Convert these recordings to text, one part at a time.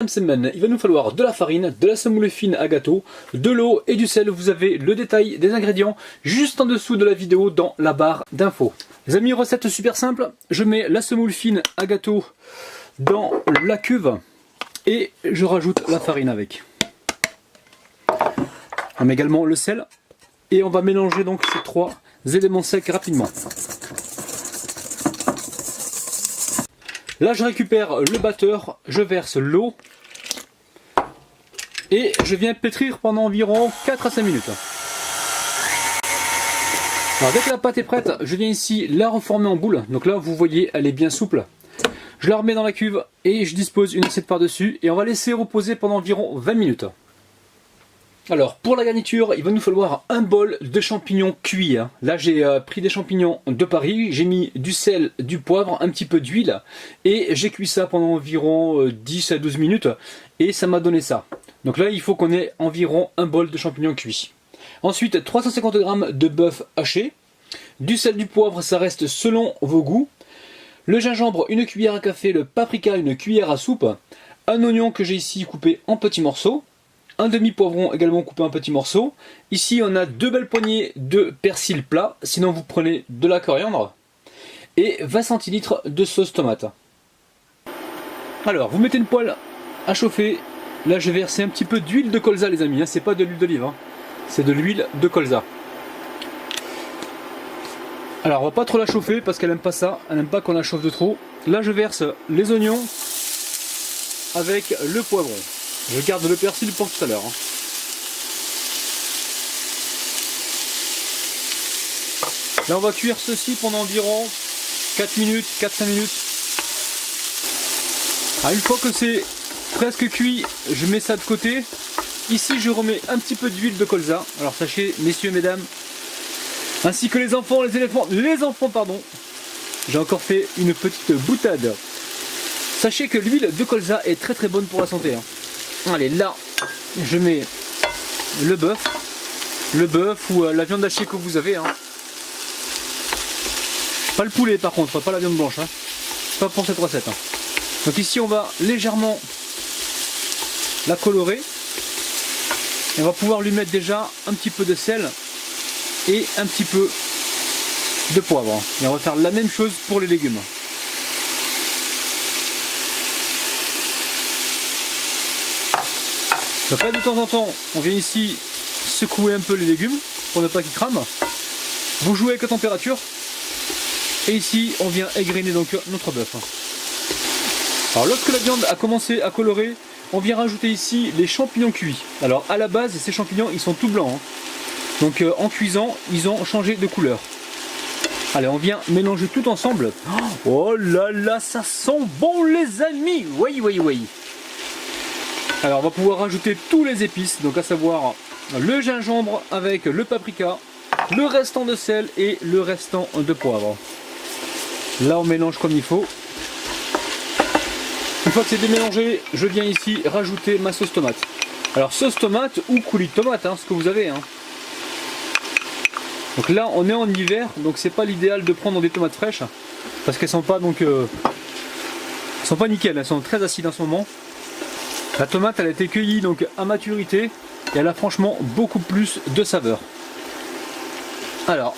Semaine, il va nous falloir de la farine, de la semoule fine à gâteau, de l'eau et du sel. Vous avez le détail des ingrédients juste en dessous de la vidéo dans la barre d'infos. Les amis, recette super simple. Je mets la semoule fine à gâteau dans la cuve et je rajoute la farine avec. On met également le sel et on va mélanger donc ces trois éléments secs rapidement. Là, je récupère le batteur, je verse l'eau et je viens pétrir pendant environ 4 à 5 minutes. Alors, dès que la pâte est prête, je viens ici la reformer en boule. Donc là, vous voyez, elle est bien souple. Je la remets dans la cuve et je dispose une assiette par-dessus et on va laisser reposer pendant environ 20 minutes. Alors, pour la garniture, il va nous falloir un bol de champignons cuits. Là, j'ai pris des champignons de Paris, j'ai mis du sel, du poivre, un petit peu d'huile et j'ai cuit ça pendant environ 10 à 12 minutes et ça m'a donné ça. Donc là, il faut qu'on ait environ un bol de champignons cuits. Ensuite, 350 g de bœuf haché, du sel, du poivre, ça reste selon vos goûts. Le gingembre, une cuillère à café, le paprika, une cuillère à soupe, un oignon que j'ai ici coupé en petits morceaux. Un demi-poivron également coupé en petits morceaux. Ici, on a 2 belles poignées de persil plat. Sinon, vous prenez de la coriandre. Et 20 centilitres de sauce tomate. Alors, vous mettez une poêle à chauffer. Là, je vais verser un petit peu d'huile de colza, les amis. C'est pas de l'huile d'olive. C'est de l'huile de colza. Alors, on va pas trop la chauffer parce qu'elle aime pas ça. Elle n'aime pas qu'on la chauffe de trop. Là, je verse les oignons avec le poivron. Je garde le persil pour tout à l'heure. Là, on va cuire ceci pendant environ 4 minutes, 4-5 minutes. Alors, une fois que c'est presque cuit, je mets ça de côté. Ici, je remets un petit peu d'huile de colza. Alors, sachez, messieurs, mesdames, ainsi que les enfants, les enfants, pardon, j'ai encore fait une petite boutade. Sachez que l'huile de colza est très très bonne pour la santé. Allez, là, je mets le bœuf ou la viande hachée que vous avez. Pas le poulet par contre, pas la viande blanche. Pas pour cette recette. Donc ici, on va légèrement la colorer. Et on va pouvoir lui mettre déjà un petit peu de sel et un petit peu de poivre. Et on va faire la même chose pour les légumes. Donc là, de temps en temps, on vient ici secouer un peu les légumes pour ne pas qu'ils crament. Vous jouez avec la température. Et ici, on vient égrener donc notre bœuf. Alors lorsque la viande a commencé à colorer, on vient rajouter ici les champignons cuits. Alors à la base, ces champignons, ils sont tout blancs. Donc en cuisant, ils ont changé de couleur. Allez, on vient mélanger tout ensemble. Oh là là, ça sent bon les amis. Oui, oui, oui. Alors on va pouvoir rajouter tous les épices, donc à savoir le gingembre avec le paprika, le restant de sel et le restant de poivre. Là on mélange comme il faut. Une fois que c'est démélangé, je viens ici rajouter ma sauce tomate. Alors sauce tomate ou coulis de tomate, ce que vous avez. Donc là on est en hiver, donc c'est pas l'idéal de prendre des tomates fraîches parce qu'elles sont pas donc elles sont pas nickel, elles sont très acides en ce moment. La tomate, elle a été cueillie donc à maturité et elle a franchement beaucoup plus de saveur. Alors,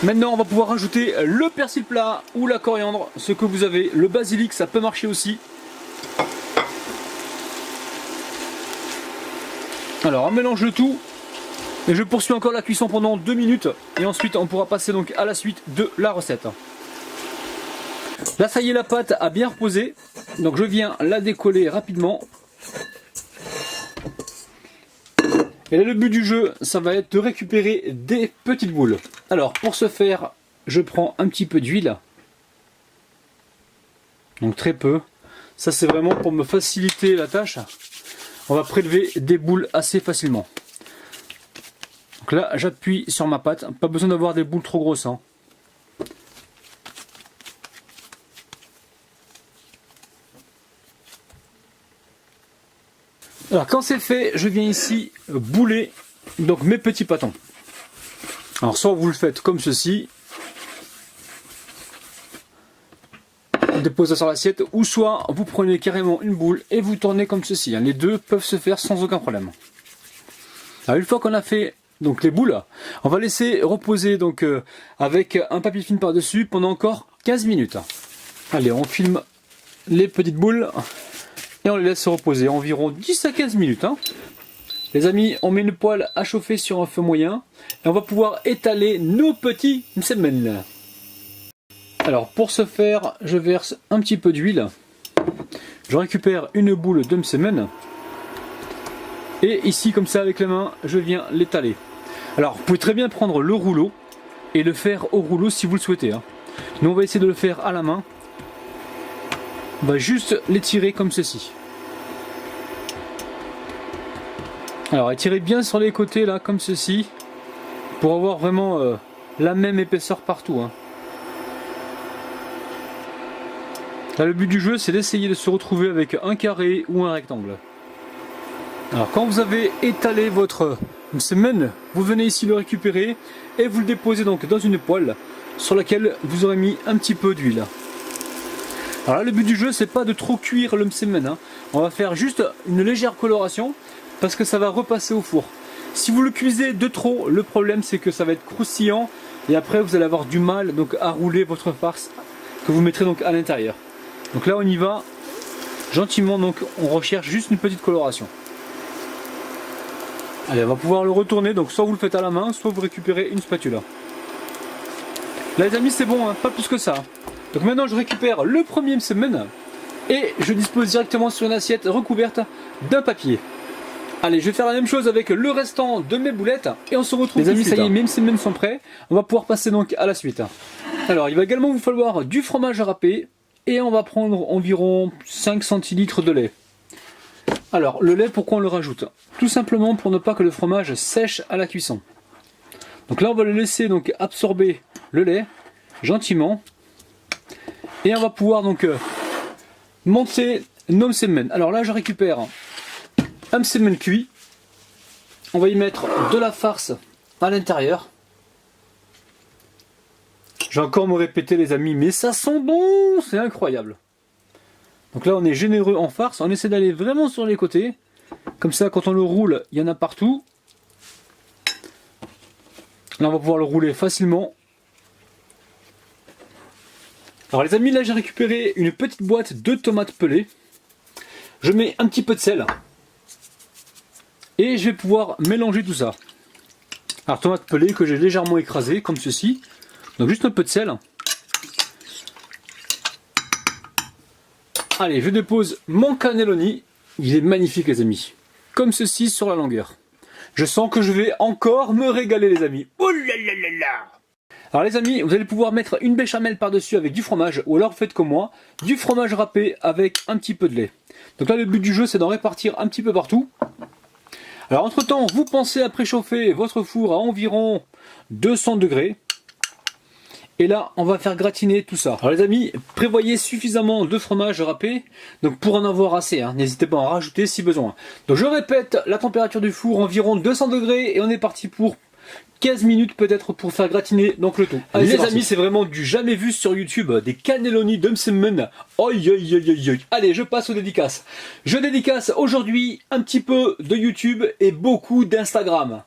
maintenant on va pouvoir rajouter le persil plat ou la coriandre, ce que vous avez. Le basilic, ça peut marcher aussi. Alors, on mélange le tout et je poursuis encore la cuisson pendant 2 minutes et ensuite on pourra passer donc à la suite de la recette. Là, ça y est, la pâte a bien reposé. Donc je viens la décoller rapidement. Et là, le but du jeu, ça va être de récupérer des petites boules. Alors pour ce faire, je prends un petit peu d'huile. Donc très peu. Ça c'est vraiment pour me faciliter la tâche. On va prélever des boules assez facilement. Donc là, j'appuie sur ma pâte. Pas besoin d'avoir des boules trop grosses. Alors quand c'est fait, je viens ici bouler donc mes petits pâtons. Alors soit vous le faites comme ceci, des pose ça sur l'assiette, ou soit vous prenez carrément une boule et vous tournez comme ceci. Les deux peuvent se faire sans aucun problème. Alors une fois qu'on a fait donc les boules, on va laisser reposer donc avec un papier film par-dessus pendant encore 15 minutes. Allez, on filme les petites boules et on les laisse reposer environ 10 à 15 minutes. Les amis, on met une poêle à chauffer sur un feu moyen et on va pouvoir étaler nos petits msemen. Alors pour ce faire, je verse un petit peu d'huile. Je récupère une boule de msemen. Et ici, comme ça, avec la main, je viens l'étaler. Alors, vous pouvez très bien prendre le rouleau et le faire au rouleau si vous le souhaitez. Nous, on va essayer de le faire à la main. On va juste l'étirer comme ceci. Alors, étirez bien sur les côtés, là, comme ceci, pour avoir vraiment la même épaisseur partout. Là, le but du jeu, c'est d'essayer de se retrouver avec un carré ou un rectangle. Alors, quand vous avez étalé votre msemen, vous venez ici le récupérer et vous le déposez donc dans une poêle sur laquelle vous aurez mis un petit peu d'huile. Alors là, le but du jeu, c'est pas de trop cuire le msemen. On va faire juste une légère coloration parce que ça va repasser au four. Si vous le cuisez de trop, le problème c'est que ça va être croustillant et après vous allez avoir du mal donc à rouler votre farce que vous mettrez donc à l'intérieur. Donc là on y va gentiment, donc on recherche juste une petite coloration. Allez, on va pouvoir le retourner, donc soit vous le faites à la main, soit vous récupérez une spatula. Là les amis, c'est bon, pas plus que ça. Donc maintenant je récupère le premier msemen et je dispose directement sur une assiette recouverte d'un papier. Allez, je vais faire la même chose avec le restant de mes boulettes et on se retrouve. Les amis, ça y est, mes msemen sont prêts. On va pouvoir passer donc à la suite. Alors, il va également vous falloir du fromage râpé et on va prendre environ 5 centilitres de lait. Alors, le lait, pourquoi on le rajoute? Tout simplement pour ne pas que le fromage sèche à la cuisson. Donc là, on va le laisser donc absorber le lait gentiment et on va pouvoir donc monter nos msemen. Alors là, je récupère un msemen cuit. On va y mettre de la farce à l'intérieur. Je vais encore me répéter les amis, mais ça sent bon, c'est incroyable. Donc là on est généreux en farce, on essaie d'aller vraiment sur les côtés. Comme ça quand on le roule, il y en a partout. Là on va pouvoir le rouler facilement. Alors les amis, là j'ai récupéré une petite boîte de tomates pelées. Je mets un petit peu de sel. Et je vais pouvoir mélanger tout ça. Alors tomates pelées que j'ai légèrement écrasées comme ceci. Donc juste un peu de sel. Allez, je dépose mon cannelloni. Il est magnifique les amis. Comme ceci sur la longueur. Je sens que je vais encore me régaler les amis. Oh là là là là! Alors les amis, vous allez pouvoir mettre une béchamel par-dessus avec du fromage. Ou alors faites comme moi, du fromage râpé avec un petit peu de lait. Donc là le but du jeu c'est d'en répartir un petit peu partout. Alors entre temps, vous pensez à préchauffer votre four à environ 200 degrés. Et là, on va faire gratiner tout ça. Alors les amis, prévoyez suffisamment de fromage râpé, donc pour en avoir assez, n'hésitez pas à en rajouter si besoin. Donc je répète, la température du four environ 200 degrés et on est parti pour 15 minutes peut-être pour faire gratiner donc le tout. Allez, les amis, c'est vraiment du jamais vu sur YouTube, des cannelloni de msemen. Aïe aïe aïe aïe aïe. Allez, je passe aux dédicaces. Je dédicace aujourd'hui un petit peu de YouTube et beaucoup d'Instagram.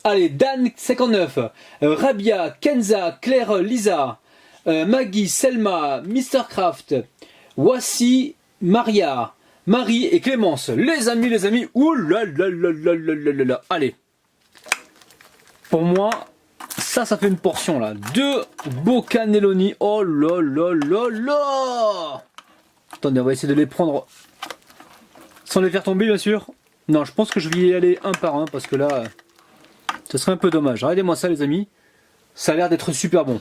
Allez, Dan59, Rabia, Kenza, Claire, Lisa, Maggie, Selma, Mrcraft, Wassi, Maria, Marie et Clémence. Les amis, ouh là là là là là là là. Allez, pour moi, ça fait une portion là. 2 beaux cannelloni. Oh là là là là. Attendez, on va essayer de les prendre sans les faire tomber bien sûr. Non, je pense que je vais y aller un par un parce que là... ce serait un peu dommage. Regardez-moi ça les amis. Ça a l'air d'être super bon.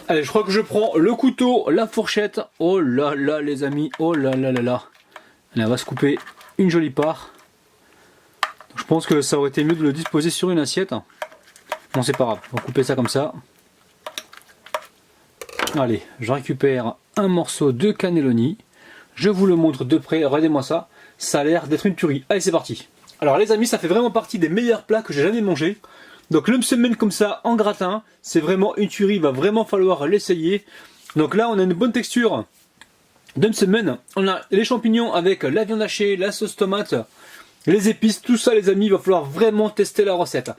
Allez, je crois que je prends le couteau, la fourchette. Oh là là les amis. Oh là là là là. Allez, on va se couper une jolie part. Je pense que ça aurait été mieux de le disposer sur une assiette. Bon, c'est pas grave. On va couper ça comme ça. Allez, je récupère un morceau de cannelloni. Je vous le montre de près. Regardez-moi ça. Ça a l'air d'être une tuerie. Allez, c'est parti. Alors les amis, ça fait vraiment partie des meilleurs plats que j'ai jamais mangé. Donc le msemen comme ça en gratin, c'est vraiment une tuerie, il va vraiment falloir l'essayer. Donc là on a une bonne texture d'une semaine. On a les champignons avec la viande hachée, la sauce tomate, les épices, tout ça les amis, il va falloir vraiment tester la recette.